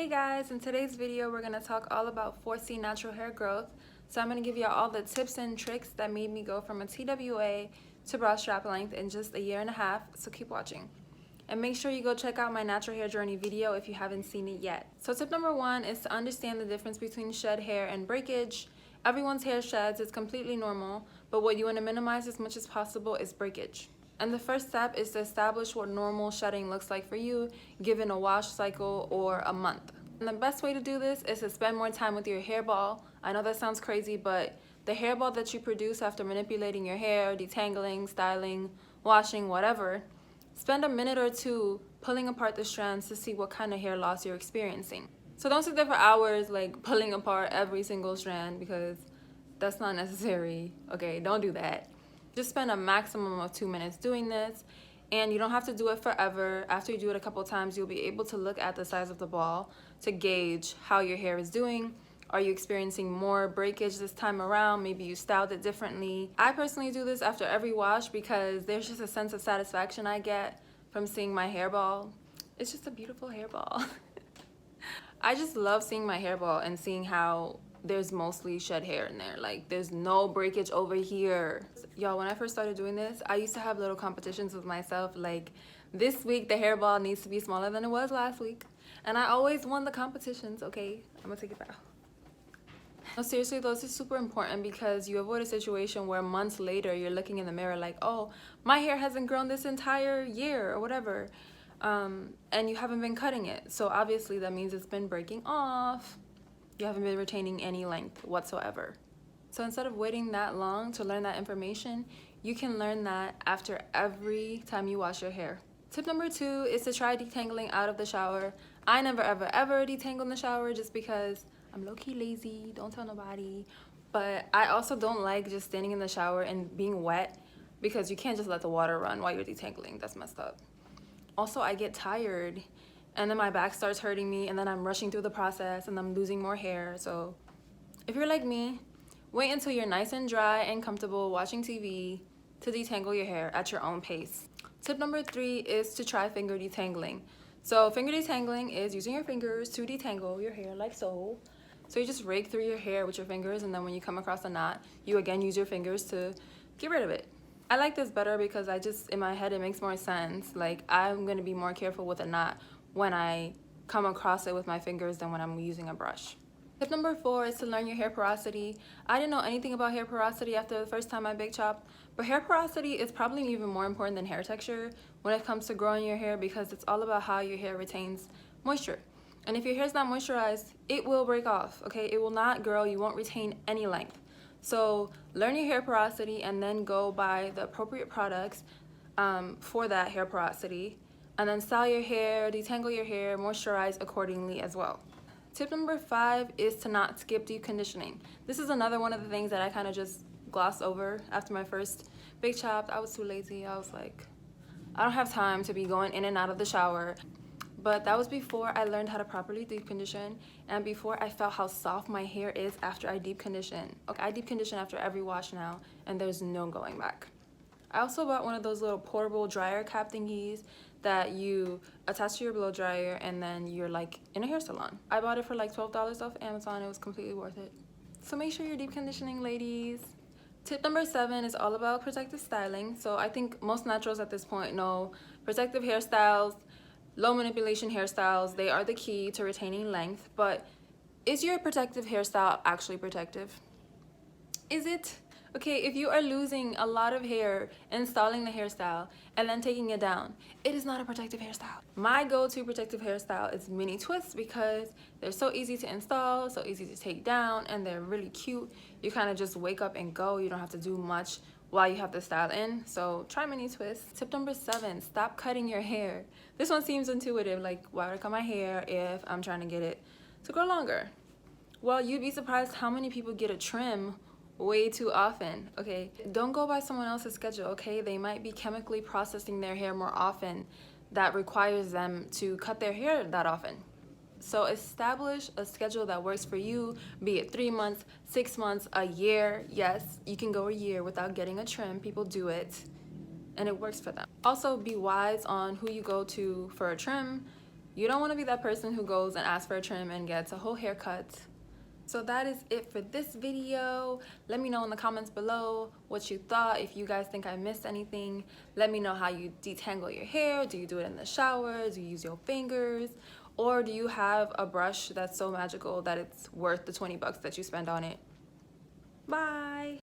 Hey guys, in today's video we're going to talk all about forcing natural hair growth. So I'm going to give you all the tips and tricks that made me go from a TWA to Brastrap Length in just a year and a half, so keep watching. And make sure you go check out my natural hair journey video if you haven't seen it yet. So tip number 1 is to understand the difference between shed hair and breakage. Everyone's hair sheds, it's completely normal, but what you want to minimize as much as possible is breakage. And the first step is to establish what normal shedding looks like for you, given a wash cycle or a month. And the best way to do this is to spend more time with your hairball. I know that sounds crazy, but the hairball that you produce after manipulating your hair, detangling, styling, washing, whatever, spend a minute or two pulling apart the strands to see what kind of hair loss you're experiencing. So don't sit there for hours like pulling apart every single strand, because that's not necessary. Okay, don't do that. Just spend a maximum of 2 minutes doing this, and you don't have to do it forever. After you do it a couple times, you'll be able to look at the size of the ball to gauge how your hair is doing. Are you experiencing more breakage this time around? Maybe you styled it differently. I personally do this after every wash because there's just a sense of satisfaction I get from seeing my hairball. It's just a beautiful hairball. I just love seeing my hairball and seeing how there's mostly shed hair in there. Like, there's no breakage over here. Y'all, when I first started doing this, I used to have little competitions with myself, like, this week the hairball needs to be smaller than it was last week. And I always won the competitions. Okay, I'm gonna take it back. No, seriously though, this is super important because you avoid a situation where months later you're looking in the mirror like, oh, my hair hasn't grown this entire year or whatever, and you haven't been cutting it. So obviously that means it's been breaking off. You haven't been retaining any length whatsoever. So instead of waiting that long to learn that information, you can learn that after every time you wash your hair. Tip number 2 is to try detangling out of the shower. I never ever detangle in the shower just because I'm low-key lazy, don't tell nobody. But I also don't like just standing in the shower and being wet, because you can't just let the water run while you're detangling. That's messed up. Also, I get tired and then my back starts hurting me, and then I'm rushing through the process and I'm losing more hair. So if you're like me, wait until you're nice and dry and comfortable watching TV to detangle your hair at your own pace. Tip number 3 is to try finger detangling. So finger detangling is using your fingers to detangle your hair like so. So you just rake through your hair with your fingers, and then when you come across a knot, you again use your fingers to get rid of it. I like this better because in my head, it makes more sense. Like, I'm gonna be more careful with a knot when I come across it with my fingers than when I'm using a brush. Tip number 4 is to learn your hair porosity. I didn't know anything about hair porosity after the first time I big chopped, but hair porosity is probably even more important than hair texture when it comes to growing your hair, because it's all about how your hair retains moisture. And if your hair's not moisturized, it will break off, okay? It will not grow, you won't retain any length. So learn your hair porosity and then go buy the appropriate products for that hair porosity, and then style your hair, detangle your hair, moisturize accordingly as well. Tip number 5 is to not skip deep conditioning. This is another one of the things that I kind of just glossed over after my first big chop. I was too lazy. I was like, I don't have time to be going in and out of the shower. But that was before I learned how to properly deep condition, and before I felt how soft my hair is after I deep condition. Okay, I deep condition after every wash now, and there's no going back. I also bought one of those little portable dryer cap thingies that you attach to your blow dryer, and then you're like in a hair salon. I bought it for like $12 off Amazon. It was completely worth it. So make sure you're deep conditioning, ladies. Tip number 7 is all about protective styling. So I think most naturals at this point know protective hairstyles, low manipulation hairstyles, they are the key to retaining length. But is your protective hairstyle actually protective? Is it? Okay, if you are losing a lot of hair installing the hairstyle and then taking it down, it is not a protective hairstyle. My go-to protective hairstyle is mini twists because they're so easy to install, so easy to take down, and they're really cute. You kind of just wake up and go. You don't have to do much while you have the style in. So try mini twists. Tip number 7, stop cutting your hair. This one seems intuitive, like, why would I cut my hair if I'm trying to get it to grow longer? Well, you'd be surprised how many people get a trim way too often. Okay, don't go by someone else's schedule. Okay, they might be chemically processing their hair more often. That requires them to cut their hair that often. So establish a schedule that works for you, be it 3 months, 6 months, a year. Yes, you can go a year without getting a trim. People do it and it works for them. Also, be wise on who you go to for a trim. You don't want to be that person who goes and asks for a trim and gets a whole haircut. So that is it for this video. Let me know in the comments below what you thought. If you guys think I missed anything, let me know how you detangle your hair. Do you do it in the shower? Do you use your fingers? Or do you have a brush that's so magical that it's worth the 20 bucks that you spend on it? Bye.